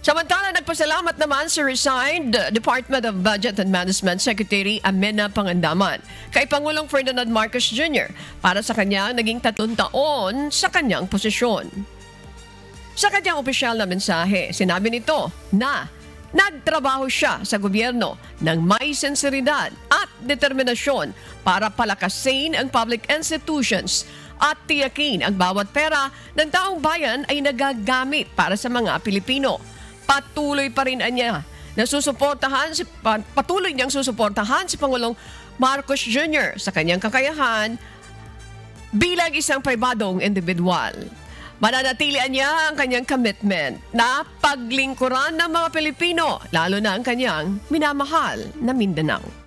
Samantala, nagpasalamat naman si resigned Department of Budget and Management Secretary Amenna Pangandaman kay Pangulong Ferdinand Marcos Jr. para sa kanyang naging 3 taon sa kanyang posisyon. Sa kanyang opisyal na mensahe, sinabi nito na nagtrabaho siya sa gobyerno ng may sinseridad at determinasyon para palakasin ang public institutions at tiyakin ang bawat pera ng taong bayan ay nagagamit para sa mga Pilipino. Patuloy pa rin niya na patuloy niyang susuportahan si Pangulong Marcos Jr. sa kanyang kakayahan bilang isang pribadong individual. Mananatilian niya ang kanyang commitment na paglingkuran ng mga Pilipino, lalo na ang kanyang minamahal na Mindanao.